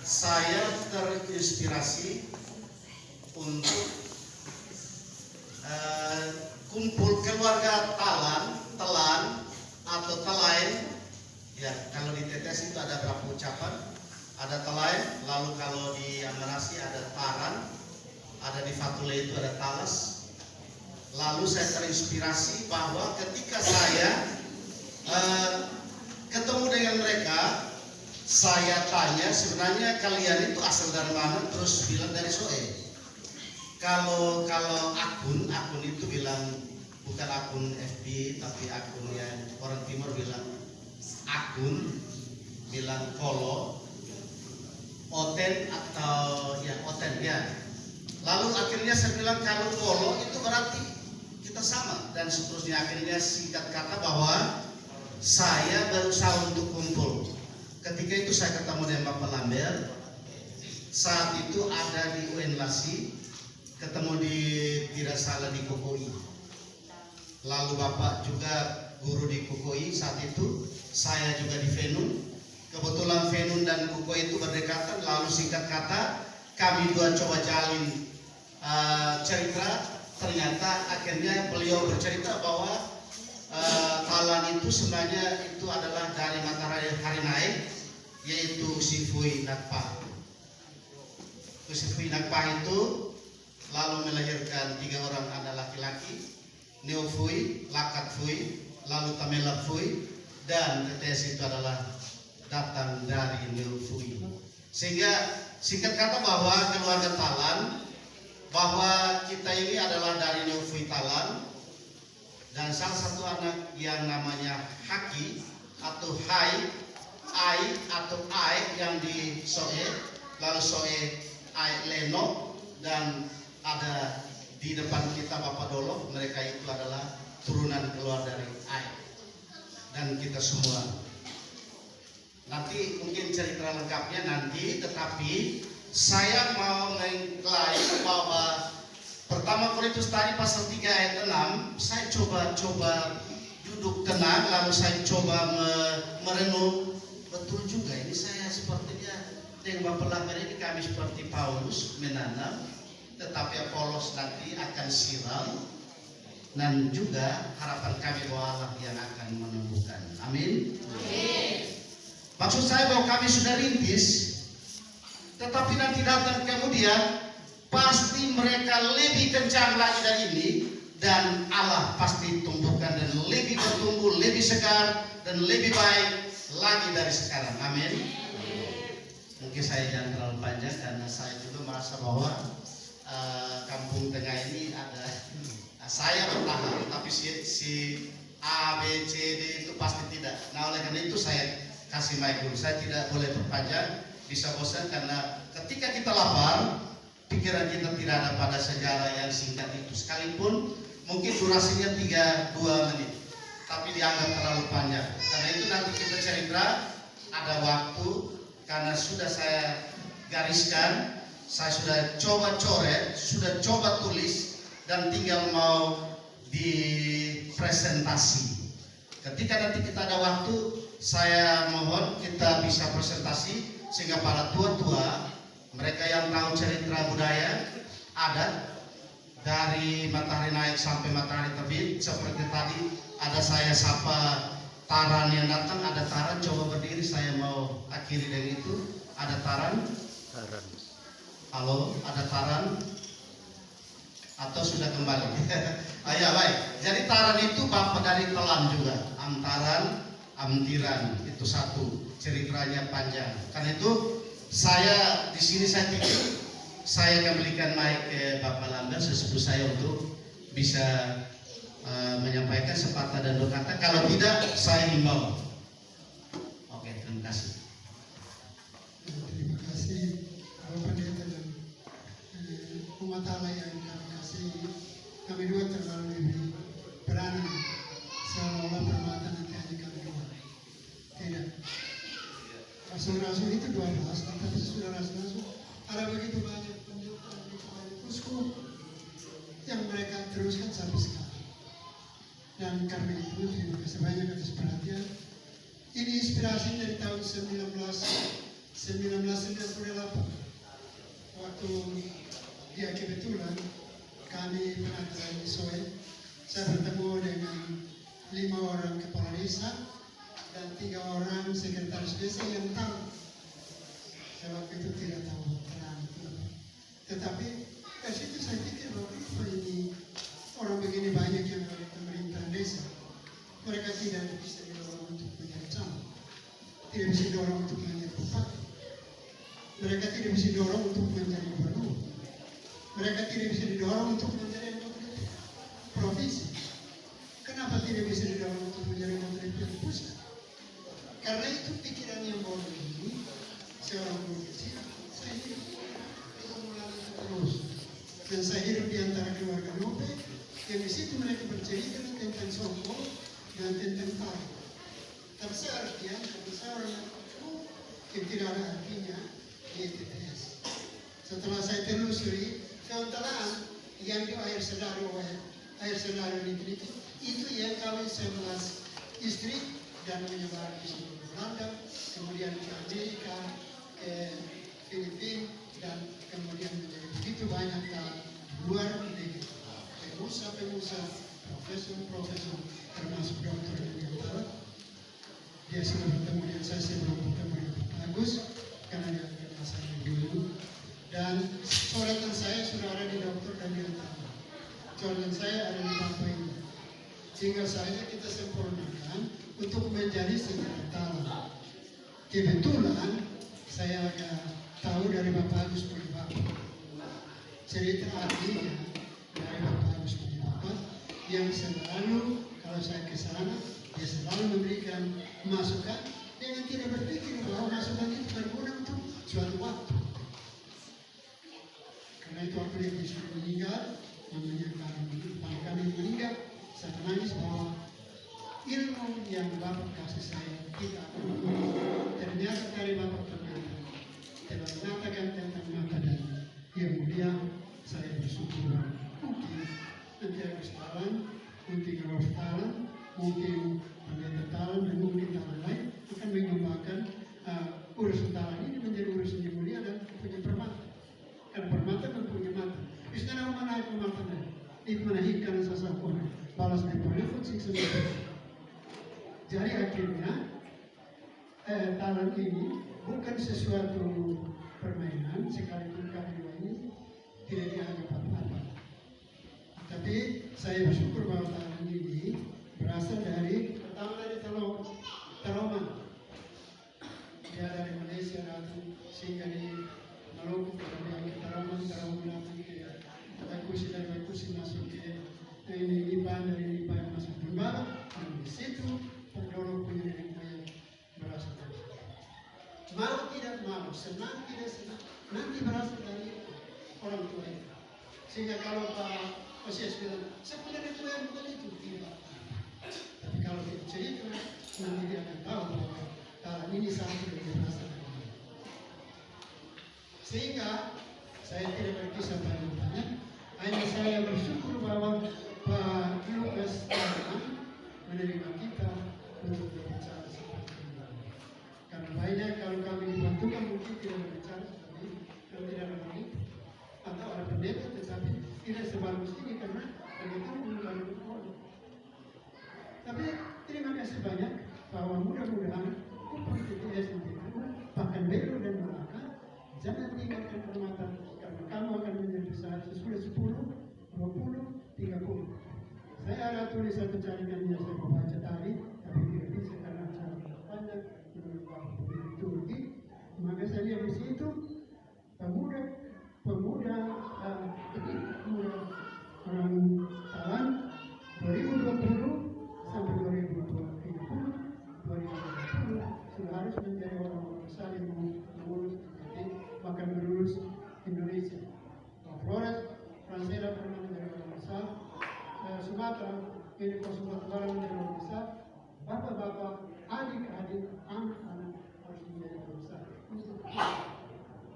saya terinspirasi untuk kumpul keluarga telan atau telain. Ya, kalau di tetes itu ada berapa ucapan? Ada telain, lalu kalau di Amarasi ada taran, ada di Fatule itu ada talas. Lalu saya terinspirasi bahwa ketika saya ketemu dengan mereka, saya tanya sebenarnya kalian itu asal dari mana, terus bilang dari Soe. Kalau akun itu bilang bukan akun FB tapi akun yang orang timur bilang akun, bilang follow, oten atau ya oten ya. Lalu akhirnya saya bilang kalau follow itu berarti kita sama, dan seterusnya. Akhirnya singkat kata bahwa saya berusaha untuk kumpul. Ketika itu saya ketemu dengan Bapak Lambert. Saat itu ada di UN Lasi, ketemu di tidak salah di Kukui. Lalu Bapak juga guru di Kukui saat itu, saya juga di Venun. Kebetulan Venun dan Kukui itu berdekatan. Lalu singkat kata kami dua coba jalin cerita. Ternyata akhirnya beliau bercerita bahwa talan itu sebenarnya itu adalah dari matahari hari naik, yaitu Sifui Nakpa. Sifui Nakpa itu lalu melahirkan 3 orang anak laki-laki, Neofui, Lakat Fui, lalu Tamelak Fui, dan tetes itu adalah datang dari Neofui. Sehingga singkat kata bahwa keluarga Talan, bahwa kita ini adalah dari Neofui Talan, dan salah satu anak yang namanya Haki atau Hai, Ai atau Ai yang di Soe, lalu Soe Ai Leno, dan ada di depan kita Bapak Dolo. Mereka itu adalah turunan keluar dari Ai dan kita semua. Nanti mungkin cerita lengkapnya nanti, tetapi saya mau mengklaim bahwa pertama Korintus tadi pasal 3 ayat 6, saya coba duduk tenang, lalu saya coba merenung, betul juga ini saya sepertinya dengan Bapak Lambert ini kami seperti Paulus menanam, tetapi Apolos nanti akan siram, dan juga harapan kami bahwa Allah yang akan menumbuhkan. Amin. Amin. Maksud saya bahwa kami sudah rintis, tetapi nanti datang kemudian pasti mereka lebih kencang lagi dari ini, dan Allah pasti tumbuhkan dan lebih bertumbuh, lebih segar dan lebih baik lagi dari sekarang. Amin. Mungkin saya jangan terlalu panjang karena saya juga merasa bahwa Kampung Tengah ini ada saya bertahan, tapi si A, B, C, D itu pasti tidak. Nah, oleh karena itu saya kasih mic dulu. Saya tidak boleh berpanjang, bisa bosan, karena ketika kita lapar, pikiran kita tidak ada pada sejarah yang singkat itu. Sekalipun mungkin durasinya 2 menit, tapi dianggap terlalu panjang. Karena itu nanti kita cerita ada waktu, karena sudah saya gariskan, saya sudah coba coret, sudah coba tulis, dan tinggal mau dipresentasi. Ketika nanti kita ada waktu, saya mohon kita bisa presentasi sehingga para tua-tua, mereka yang tahu cerita budaya adat dari matahari naik sampai matahari terbit, seperti tadi ada saya sapa Taran yang datang, ada Taran coba berdiri, saya mau akhiri dengan itu. Ada Taran. Halo, ada Taran atau sudah kembali? Ayo, baik. Jadi Taran itu bapak dari Telan juga. Amtaran, Amtiran itu satu, ceritanya panjang. Karena itu saya di sini saya pikir saya akan berikan mic ke Bapak Lambert sesepuh saya untuk bisa menyampaikan sepatah dan dua kata. Kalau tidak, saya himbau. Oke, terima kasih. Terima kasih Bapak Pendeta dan umat Allah yang kami kasih. Kami dua terlalu lebih berani, seolah-olah permata nanti hanya kami dua. Tidak. Rasul-rasul itu 12, tetapi sudah rasul-rasul ada begitu banyak pendeta, begitu banyak uskup yang mereka teruskan sampai sekarang. Dan karena itu terima kasih banyak atas perhatian. Ini inspirasi dari tahun 19 1998 waktu dia kebetulan kami pernah jalan di Soe, saya bertemu dengan 5 orang kepala desa dan 3 orang sekretaris desa yang tahu. Saya waktu itu tidak tahu terang, tetapi dari situ saya pikir bahwa kenapa ini orang begini banyak yang dari pemerintahan desa, mereka tidak bisa didorong untuk menjadi camat, tidak bisa didorong untuk menjadi bupati, mereka tidak bisa didorong untuk menjadi gubernur, mereka tidak bisa didorong untuk menjadi menteri provinsi. Kenapa tidak bisa didorong untuk menjadi menteri pusat? Karena itu pikiran yang bodoh ini, seorang guru kecil, saya hidup itu mulai terus. Dan saya hidup di antara keluarga Nope, yang di situ mereka bercerita tentang Songko dan tentang Tari. Tapi saya harus diam, karena saya orang yang tidak ada artinya di TTS. Setelah saya telusuri, keuntalaan yang di air senario itu yang kawin 11 istri dan menyebar di seluruh Belanda, kemudian ke Amerika, ke Filipina, dan kemudian menjadi begitu banyak ke luar negeri. Pengusaha, profesor, termasuk dokter yang diantara. Dia sudah bertemu dengan saya sebelum bertemu dengan Pak Agus, karena dia kenal saya dulu. Dan coretan saya sudah ada di dokter dan diantara. Coretan saya ada di Bapak ini. Tinggal saja kita sempurnakan untuk menjadi sekretaris. Kebetulan saya agak tahu dari Bapak Agus Puribapa. Cerita artinya dari Bapak Agus Puribapa yang selalu kalau saya ke sana dia selalu memberikan masukan dengan tidak berpikir bahwa masukan itu berguna untuk suatu waktu. Karena itu waktu dia disuruh meninggal, namanya kami meninggal, saya menangis bahwa ilmu yang Bapak kasih saya tidak ternyata dari Bapak ternyata telah mengatakan tentang mata dan yang mulia. Saya bersyukur mungkin nanti harus talan, mungkin harus talan, mungkin pendeta talan dan mungkin talan lain akan mengembangkan urusan talan ini menjadi urusan yang mulia dan punya permata. Karena permata mempunyai mata. Istana mana itu matanya? Itu menahikkan sesuatu. Balas depannya pun siksa. Jadi akhirnya talan ini bukan sesuatu permainan, sekalipun kami ini tidak dianggap apa-apa. Tapi saya bersyukur bahwa talan ini berasal dari pertama dari Taroman. Dia dari Malaysia datang sehingga di Maluku, kemudian ke Taroman datang ke Baikusi, dari Baikusi masuk ke ini Liban, dari Liban masuk ke Barat, dan di situ pendorong punya nenek moyang berasal dari situ. Mau tidak mau, senang tidak senang, nanti berasal dari orang tua itu. Sehingga kalau Pak Osias bilang, sebenarnya itu yang bukan itu, tidak. Tapi kalau kita cerita, nanti dia akan tahu bahwa talan ini satu dari berasal dari dia. Sehingga saya tidak berkisah banyak, hanya saya bersyukur bahwa Pak Lukas menerima kita untuk berbicara seperti ini. Karena banyak kalau kami dibantukan mungkin tidak berbicara seperti ini, kalau tidak ada begitu, atau ada pendeta tetapi tidak sebagus ini karena begitu bukan orang. Tapi terima kasih banyak bahwa mudah-mudahan upah TTS nanti bahkan Belo dan Malaka jangan tinggalkan permata karena kamu akan menjadi besar sesudah 10, 20, 30. Saya ada tulis satu carikannya saya mau baca tadi, tapi tidak bisa karena acara panjang menurut Bapak Bupati Turki. Maka saya lihat di situ pemuda orang Talan 2020 sampai 2020 sudah harus menjadi orang-orang besar yang mengurus bahkan mengurus Indonesia. Flores, Fransela pernah menjadi orang besar. Sumatera, ini Sumatera Barat menjadi orang besar. Bapak-bapak, adik-adik, anak-anak harus menjadi orang besar.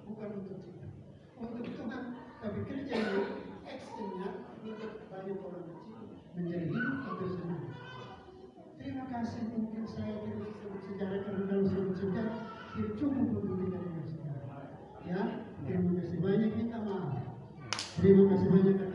Bukan untuk kita, untuk Tuhan. Tapi kerja yang eksternal untuk banyak orang kecil menjadi hidup atau senang. Terima kasih mungkin saya tidak sebut sejarah karena dalam sebut sejarah tidak cukup untuk kita Terima kasih banyak.